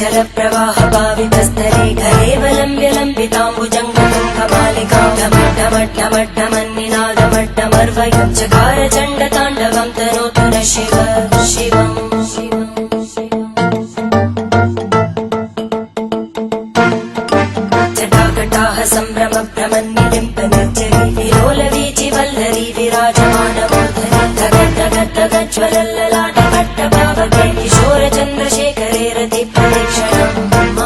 चल प्रवाह पावितस्तरे कलेवलम्ब्य लम्बिताम्बुजङ्गतुङ्गमालिकां ढमड्ढमड्ढमड्ढमन्निनादमड्ढमर्वयुञ्चकार चण्डताण्डवं तनोतु न शिव शिवम् जटाकटाः सम्भ्रम भ्रमन्निलिम्प निर्जरी विलोलवीचि वल्लरी विराजमानमूर्धनि धगद्धगद्धगज्ज्वलल्ललाटपट्टपावके किशोर चन्द्रशेखरे रति प्रदक्षिणम् मम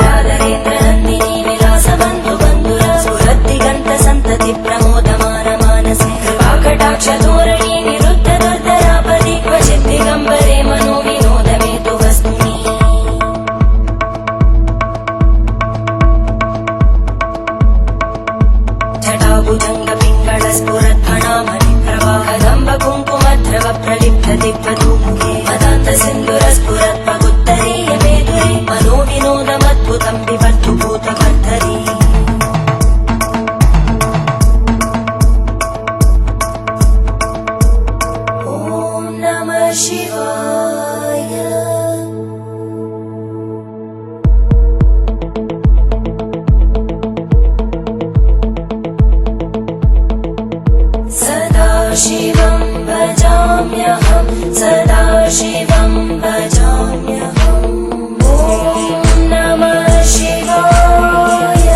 धराधरेन्द्रनन्दिनी विलासबन्धुबन्धुर स्फुरद्दिगन्त सन्तति प्रमोदमान मानसे कृपाकटाक्षधोरणी निरुद्ध दुर्धरापदि क्वचित् दिगम्बरे मनो विनोदमेतु वस्तुनि जटाभुजङ्ग पिङ्गळ स्फुरद्भणामणि प्रवाहदम्ब कुङ्कुमद्रव प्रलिप्त दिग्वधूमुखे मदान्त सिन्दुर स्फुरद्भगुत्तरीय मेदुरे मनो विनोदमद्भुतं विवर्धु भूतभर्धरी ॐ नमः शिवाय सदाशिवं भजाम्यहं सदाशिवं भजाम्यहम् ॐ नमः शिवाय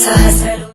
सहस्रलो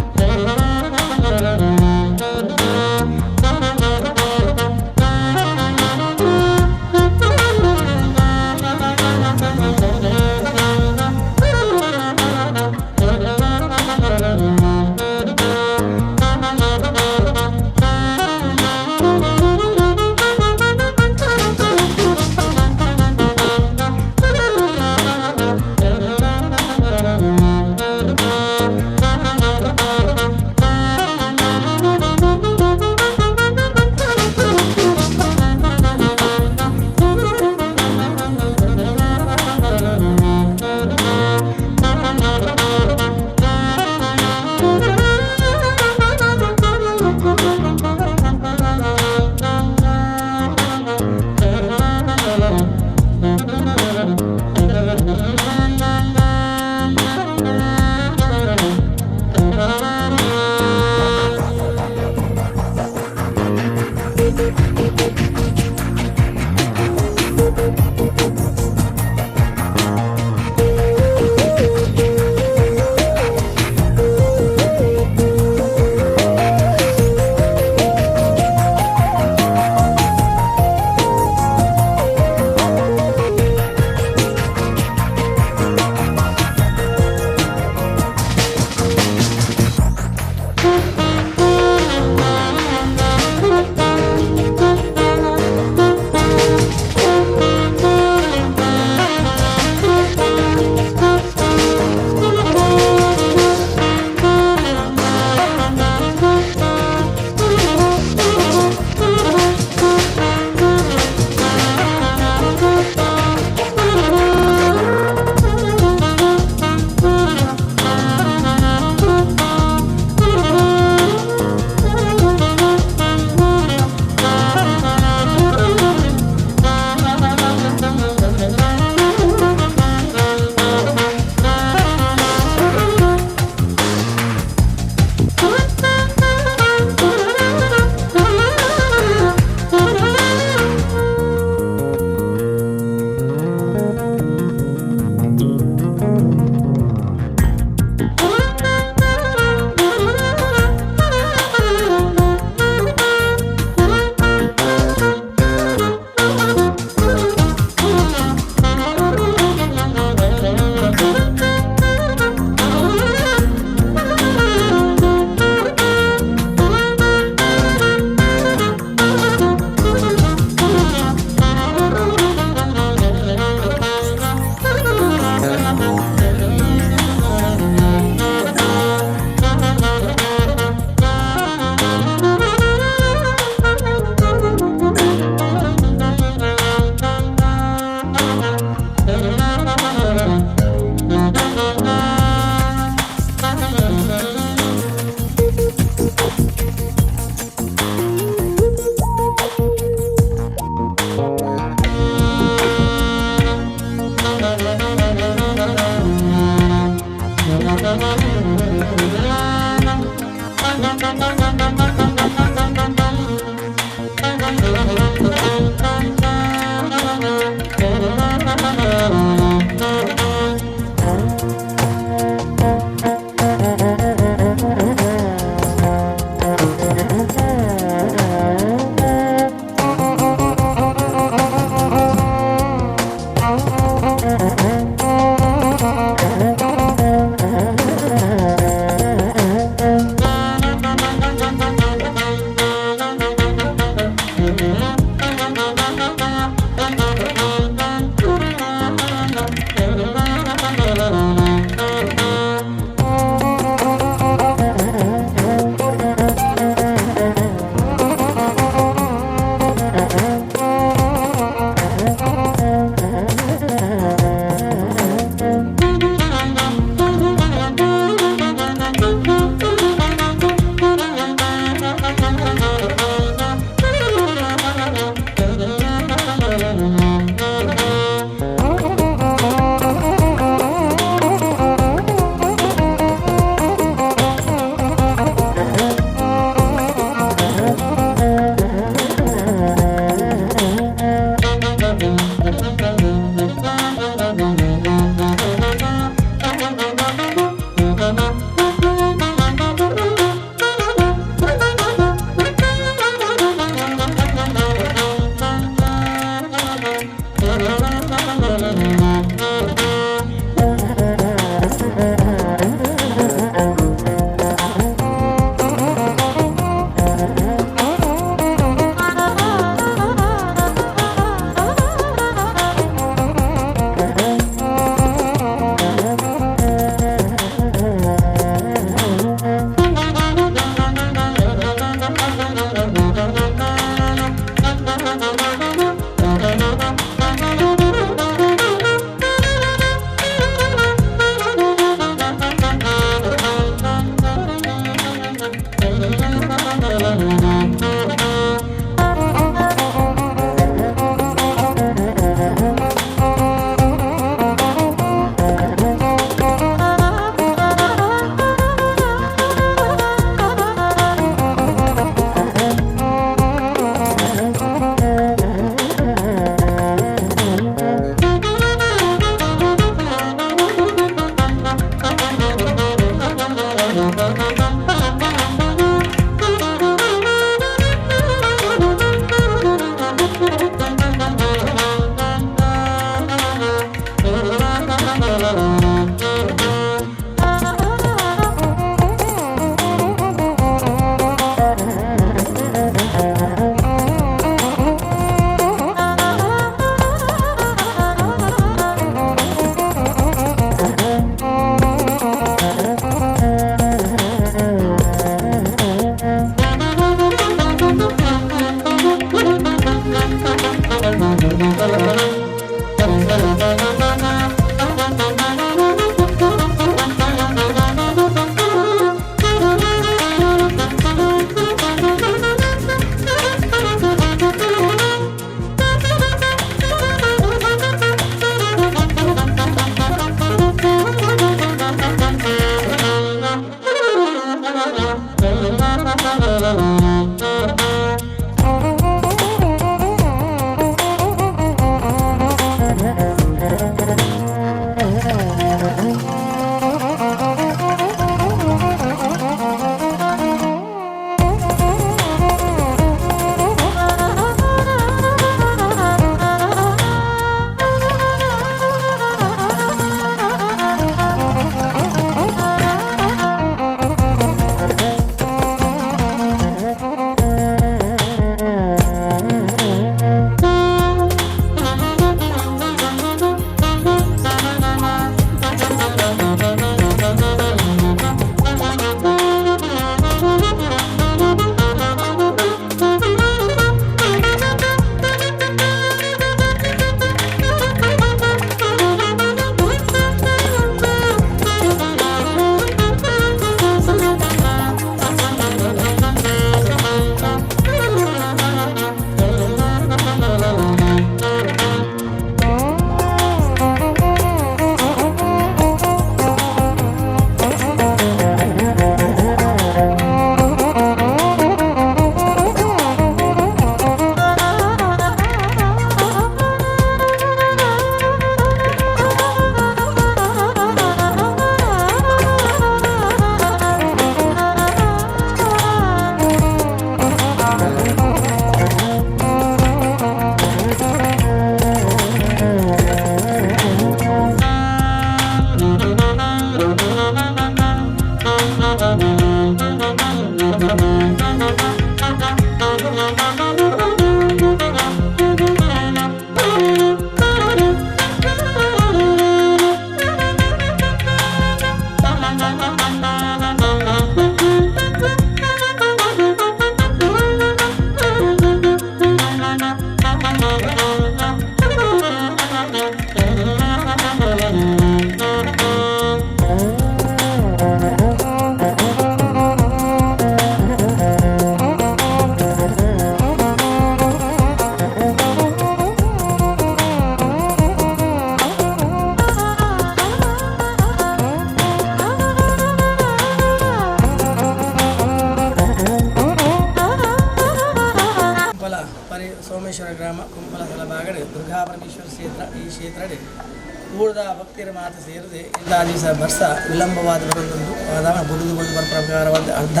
ವಿಶ್ವದ ಭಕ್ತಿಯರ ಮಾತು ಸೇರಿದೆ ಎಲ್ಲ ದಿವಸ ವರ್ಷ ವಿಳಂಬವಾದ ಬರೋದೊಂದು ಅದಾವ ಬುಡುದು ಪ್ರಕಾರವಾದ ಅರ್ಧ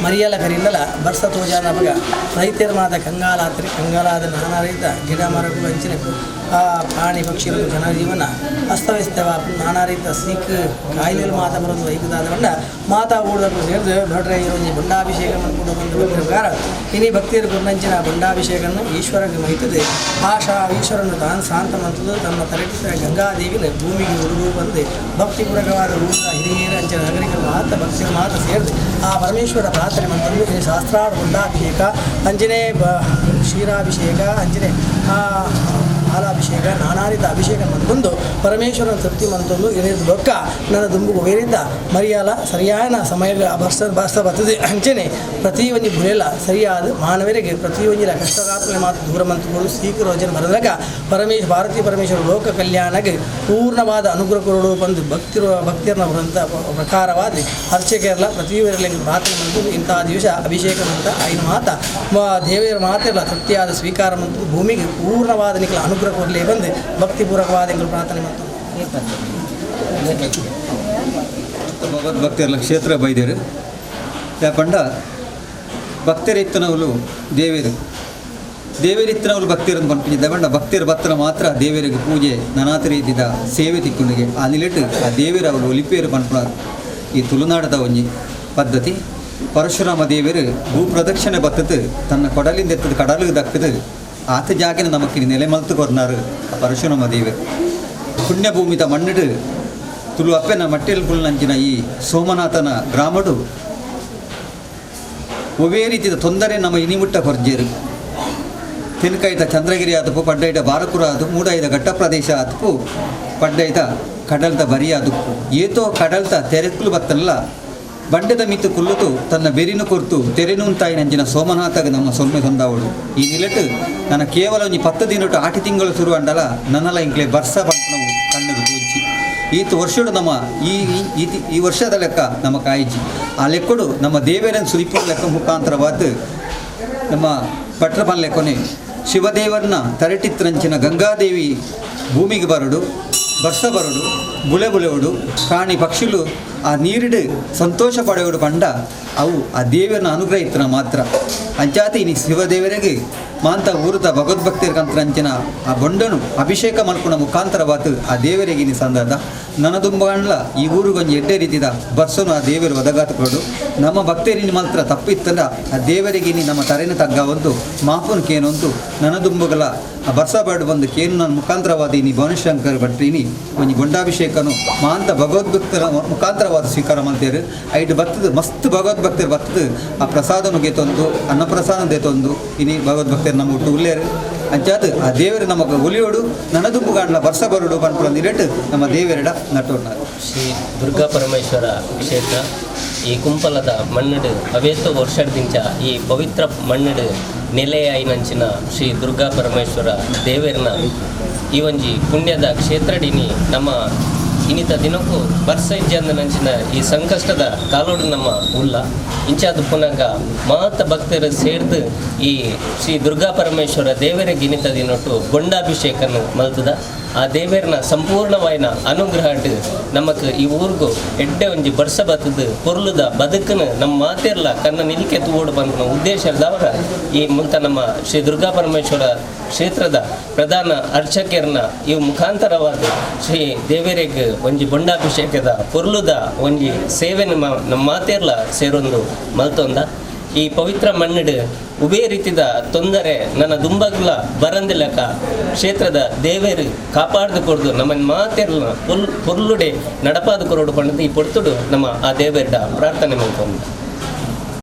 ಮರಿಯಲ ಕರಿಂದಲ ವರ್ಷ ತೋಜಾನ ಬಗ ರೈತರ ಮಾತ ಕಂಗಾಲಾದ ನಾನಾ ರೈತ ಗಿಡ ಮರಗಳು ಹಂಚಿನ ಆ ಪ್ರಾಣಿ ಪಕ್ಷಿಗಳು ಜನಜೀವನ ಅಸ್ತವ್ಯಸ್ತವ ನಾನಾ ರೀತ ಸಿಕ್ ಕಾಯಿಲೆಗಳು ಮಾತಾ ಬರೋದು ವೈಕದಾದವನ್ನ ಮಾತಾ ಊಡದಕ್ಕೂ ಸೇರಿದು ನೋಡ್ರೆ ಈ ಬೊಂಡಾಭಿಷೇಕ ಮಾಡ್ಕೊಂಡು ಬಂದು ಪ್ರಕಾರ ಇನಿ ಭಕ್ತಿಯರು ಗುರುನಂಚಿನ ಬೊಂಡಾಭಿಷೇಕವನ್ನು ಈಶ್ವರಗೆ ಮೈತದೆ ಈಶ್ವರನು ತಾನು ಶಾಂತ ಮಂತದ್ದು ತನ್ನ ತರಟಿದ ಗಂಗಾದೇವಿನ ಭೂಮಿಗೆ ಉರುಳು ಬಂದು ಭಕ್ತಿಪೂರ್ವಕವಾದ ಊಟ ಹಿರಿಯರ ಅಂಚಿನ ನಾಗರಿಕರ ಭಕ್ತಿಯ ಮಾತು ಸೇರಿದೆ ಆ ಪರಮೇಶ್ವರ ಪ್ರಾರ್ಥನೆ ಮಂತಂದು ಇಲ್ಲಿ ಶಾಸ್ತ್ರಾರ್ಥ ಬೊಂಡಾಭಿಷೇಕ ಅಂಜನೆ ಕ್ಷೀರಾಭಿಷೇಕ ಅಂಜನೆ ಹಾಲಾಭಿಷೇಕ ನಾನಾ ರೀತಿ ಅಭಿಷೇಕ ಮಂತೊಂದು ಪರಮೇಶ್ವರನ ತೃಪ್ತಿ ಮಂತೊಂದು ಇರಿದ ಬೊಕ್ಕ ನನ್ನ ದುಂಬುಗು ಬೇರಿದ್ದ ಮರಿಯಾಲ ಸರಿಯಾದ ಸಮಯ ಬರ್ಸ ಬರ್ತದೆ ಅಂಚನೆ ಪ್ರತಿ ಒಂದು ಬುಲೆಲ್ಲ ಸರಿಯಾದ ಮಾನವರಿಗೆ ಪ್ರತಿ ಒಂದಿನ ಕಷ್ಟಗಾತ್ಮೆ ಮಾತು ದೂರ ಮಂತುಗಳು ಶೀಘ್ರ ರೋಜನ ಬರದಾಗ ಭಾರತೀಯ ಪರಮೇಶ್ವರ ಲೋಕ ಕಲ್ಯಾಣಕ್ಕೆ ಪೂರ್ಣವಾದ ಅನುಗ್ರಹ ಕೊರಡು ಬಂದು ಭಕ್ತಿಯರನ್ನ ಬರುವಂಥ ಪ್ರಕಾರವಾದ ಅರ್ಚಕರೆಲ್ಲ ಪ್ರತಿಯೊಬ್ಬರಲ್ಲಿ ಪ್ರಾರ್ಥನೆ ಮಂತು ಇಂತಹ ದಿವಸ ಅಭಿಷೇಕ ಮಂತ ಐದು ಮಾತ ದೇವರ ಮಾತೆಲ್ಲ ತೃಪ್ತಿಯಾದ ಸ್ವೀಕಾರ ಮಂತು ಭೂಮಿಗೆ ಪೂರ್ಣವಾದ ನಿಖಲ ಅನುಗ್ರಹ ಕೊರಲಿ ಬಂದು ಭಕ್ತಿಪೂರ್ವಕವಾದ ಎಂಗಳು ಪ್ರಾರ್ಥನೆ ಮಂತು ಭಗವದ್ಭಕ್ತಿಯರ ಕ್ಷೇತ್ರ ಬೈದೇರು ಯಾಕಂಡ ಭಕ್ತರಿತ್ತನವಲು ದೇವರಿತ್ತನವಲು ಭಕ್ತಿಯರನ್ನು ಪಂಪಿದ್ದ ಭಕ್ತಿಯರ ಭಕ್ತರ ಮಾತ್ರ ದೇವರಿಗೆ ಪೂಜೆ ನಾನಾತ ರೀತಿಯ ಸೇವೆ ತಿಕ್ಕೊಂಡಿಗೆ ಆ ನಿಲೆಟ್ಟು ಆ ದೇವರ ಅವರು ಒಲಿಪೇರು ಪಂಪಣ ಈ ತುಳುನಾಡದ ಒಂಜಿ ಪದ್ಧತಿ ಪರಶುರಾಮ ದೇವರು ಭೂ ಪ್ರದಕ್ಷಿಣೆ ಬತ್ತದು ತನ್ನ ಕೊಡಲಿಂದ ಎತ್ತದ ಕಡಲಿಗೆ ದಕ್ಕದು ಆತ ಜಾಗಿನ ನಮಕ್ಕೆ ನೆಲೆ ಮಲ್ತು ಕೊರ್ನಾರು ಪರಶುರಾಮ ದೇವರು ಪುಣ್ಯಭೂಮಿದ ಮಣ್ಣಿಡು ತುಳು ಅಪ್ಪೆನ ಮಟ್ಟೆಲ್ ಪುಲ್ನಂಚಿನ ಈ ಸೋಮನಾಥನ ಗ್ರಾಮಡು ಒವೇ ರೀತಿಯ ತೊಂದರೆ ನಮ್ಮ ಇನಿಮುಟ್ಟ ಹೊರ್ಜೇರು ತೆನ್ಕೈತ ಚಂದ್ರಗಿರಿ ಆತಪ್ಪು ಪಡ್ಡೈಟ ಬಾರಕುರ ಆತು ಮೂಡೈದ ಘಟ್ಟ ಪ್ರದೇಶ ಆತಪ್ಪು ಪಡ್ಡೈತ ಕಡಲ್ದ ಬರಿ ಆದುಪ್ಪು ಏತೋ ಕಡಲ್ತ ತೆರೆಕ್ಕಲು ಬತ್ತಲ್ಲ ಬಂಡೆದ ಮಿತ್ತು ಕುಲ್ಲುತು ತನ್ನ ಬೆರಿನು ಕೊರ್ತು ತೆರೆನುಂತಾಯಿ ನಂಜಿನ ಸೋಮನಾಥಗ ನಮ್ಮ ಸೊಲ್ಮೆ ಹೊಂದಾವಳು ಈ ನಿಲೆಟ್ಟು ನನ್ನ ಕೇವಲ ಒಂಜಿ 10 ದಿನಟ್ಟು 8 ತಿಂಗಳು ಶುರು ಅಂಡಲ ನನ್ನಲ್ಲ ಇಂಕ್ಲೆ ಬರ್ಸ ಬಂಟನವು ಕಣ್ಣದು ತೋಚಿ ಈತ ವರ್ಷಡು ನಮ್ಮ ಈ ವರ್ಷದ ಲೆಕ್ಕ ನಮ್ಮ ಕಾಯಿಜಿ ಆ ಲೆಕ್ಕಡು ನಮ್ಮ ದೇವರನ್ನು ಸುರಿಪುರ ಲೆಕ್ಕ ಮುಖಾಂತರವಾದ ನಮ್ಮ ಪಟ್ರಪನ್ ಲೆಕ್ಕನೆ ಶಿವದೇವರನ್ನ ತರಟಿತ್ರಂಚಿನ ಗಂಗಾದೇವಿ ಭೂಮಿಗೆ ಬರಡು ಬರ್ಸ ಬರಡು ಬುಳೆಬುಳೆವಡು ಪ್ರಾಣಿ ಪಕ್ಷಿಗಳು ಆ ನೀರಿಡು ಸಂತೋಷ ಪಡೆಯೋಡು ಪಂಡ ಅವು ಆ ದೇವರನ್ನ ಅನುಗ್ರಹ ಇತ್ತನ ಮಾತ್ರ ಅಂಚಾತಿ ಇನಿ ಶಿವದೇವರಿಗೆ ಮಾಂತ ಊರುತ ಭಗವದ್ಭಕ್ತಿಯ ಕಂತ್ರಂಚಿನ ಆ ಬೊಂಡನು ಅಭಿಷೇಕ ಮಲ್ಪುಣ ಮುಖಾಂತರವಾತು ಆ ದೇವರಿಗೆ ಇನಿ ಸಂದರ್ಭ ನನದುಂಬಂಡ್ಲ ಈ ಊರಿಗೊಂದು ಎಡ್ಡೆ ರೀತಿದ ಬರ್ಸನು ಆ ದೇವರು ಒದಗಾತ ಕೊಡು ನಮ್ಮ ಭಕ್ತರಿನಿ ಮಾತ್ರ ತಪ್ಪಿತ್ತಂದ ಆ ದೇವರಿಗೆ ಇನಿ ನಮ್ಮ ತರೆನ ತಗ್ಗ ಒಂದು ಮಾಪುನ್ ಕೇನೊಂದು ನನದುಂಬುಗಳ ಆ ಬರ್ಸ ಬಾಡು ಬಂದು ಕೇನು ನನ್ನ ಮುಖಾಂತರವಾದ ಇನಿ ಭುವನಶಂಕರ್ ಭಟ್ರಿನಿ ಒಂಜಿ ಬೊಂಡಾಭಿಷೇಕನು ಮಾಂತ ಭಗವದ್ಭಕ್ತರ ಮುಖಾಂತರವಾದ ಸ್ವೀಕಾರ ಮಾಡ್ತೇರು ಐದು ಬರ್ತದ ಮಸ್ತ್ ಭಗವದ್ಭಕ್ತರು ಬರ್ತದೆ ಆ ಪ್ರಸಾದನು ಗೆತ್ತೊಂದು ಅನ್ನಪ್ರಸಾದ ದೇತೊಂದು ಇನಿ ಭಗವದ್ಭಕ್ತರು ನಮ್ಮ ಹುಟ್ಟು ಉಳ್ಳೇರು ಅಂಚಾತ್ ಆ ದೇವರು ನಮಗೆ ಒಲಿಯೋಡು ನನದುಂಬುಗಾಂಡ್ಲ ಬರ್ಸ ಬರುಡು ಪನ್ಪುರ ನಿರೆಟ್ಟು ನಮ್ಮ ದೇವರೆಡ ನಟೋಡ್ನಾರು ಶ್ರೀ ದುರ್ಗಾ ಪರಮೇಶ್ವರ ಕ್ಷೇತ್ರ ಈ ಕುಂಪಲದ ಮಣ್ಣಡು ಅವೇತೋ ವರ್ಷದಿಂಚ ಈ ಪವಿತ್ರ ಮಣ್ಣಡು ನೆಲೆಯಾಯಿನಂಚಿನ ಶ್ರೀ ದುರ್ಗಾ ಪರಮೇಶ್ವರ ದೇವರನ್ನ ಈ ಒಂಜಿ ಪುಣ್ಯದ ಕ್ಷೇತ್ರಡಿನಿ ನಮ್ಮ ಇನಿತ ದಿನಕ್ಕೂ ಬರ್ಸ ಇಜ್ಜಂದನಂಚಿನ ಈ ಸಂಕಷ್ಟದ ಕಾಲೋಡು ನಮ್ಮ ಉಲ್ಲ ಇಂಚಾದ ಪುನಗ ಮಾತ ಭಕ್ತರು ಸೇರ್ದು ಈ ಶ್ರೀ ದುರ್ಗಾ ಪರಮೇಶ್ವರ ದೇವರಿಗೆ ಇನಿತ ದಿನೊಟ್ಟು ಬೊಂಡಾಭಿಷೇಕನು ಮಲ್ತದ ಆ ದೇವರನ್ನ ಸಂಪೂರ್ಣವಾಯಿನ ಅನುಗ್ರಹ ನಮಕ್ ಈ ಊರಿಗೂ ಎಡ್ಡೆ ಒಂಜಿ ಬರ್ಸ ಬತ್ತದ ಪೊರ್ಲುದ ಬದುಕನ್ನು ನಮ್ಮ ಮಾತೆರ್ಲ ಕನ್ನ ನಿಲ್ಕೆ ತೂಡು ಬಂದ ಉದ್ದೇಶದವರ ಈ ಮುಂತ ನಮ್ಮ ಶ್ರೀ ದುರ್ಗಾ ಪರಮೇಶ್ವರ ಕ್ಷೇತ್ರದ ಪ್ರಧಾನ ಅರ್ಚಕರನ್ನ ಇವು ಮುಖಾಂತರವಾದ ಶ್ರೀ ದೇವರಿಗೆ ಒಂಜಿ ಬೊಂಡಾಭಿಷೇಕದ ಪೊರ್ಲುದ ಒಂಜಿ ಸೇವೆ ನಮ್ಮ ಮಾತೆರ್ಲ ಸೇರೊಂದು ಮಲ್ತೊಂದ ಈ ಪವಿತ್ರ ಮಣ್ಣಿಡು ಉಭಯ ರೀತಿದ ತೊಂದರೆ ನನ್ನ ದುಂಬಗ್ಲ ಬರಂದಿಲ್ಲಕ ಕ್ಷೇತ್ರದ ದೇವರು ಕಾಪಾಡ್ದು ಕೊಡ್ದು ನಮ್ಮನ್ನು ಮಾತೆರ್ಲ ಪೊರ್ಲುಡೆ ನಡಪಾದ ಕೊರೋಡು ಪಂಡದು ಈ ಪೊರ್ತುಡು ನಮ್ಮ ಆ ದೇವರ ಪ್ರಾರ್ಥನೆ ಮಾಡ್ಕೊಂಡು